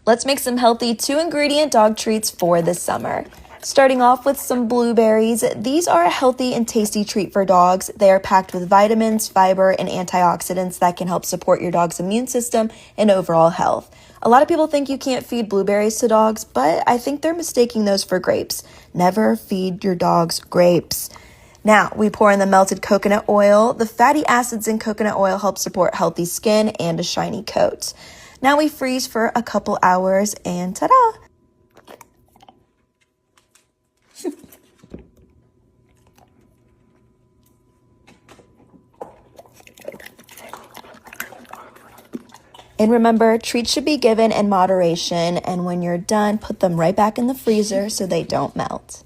Let's make some healthy 2-ingredient dog treats for this summer. Starting off with some blueberries. These are a healthy and tasty treat for dogs. They are packed with vitamins, fiber, and antioxidants that can help support your dog's immune system and overall health. A lot of people think you can't feed blueberries to dogs, but I think they're mistaking those for grapes. Never feed your dogs grapes. Now, we pour in the melted coconut oil. The fatty acids in coconut oil help support healthy skin and a shiny coat. Now we freeze for a couple hours and ta-da! And remember, treats should be given in moderation, and when you're done, put them right back in the freezer so they don't melt.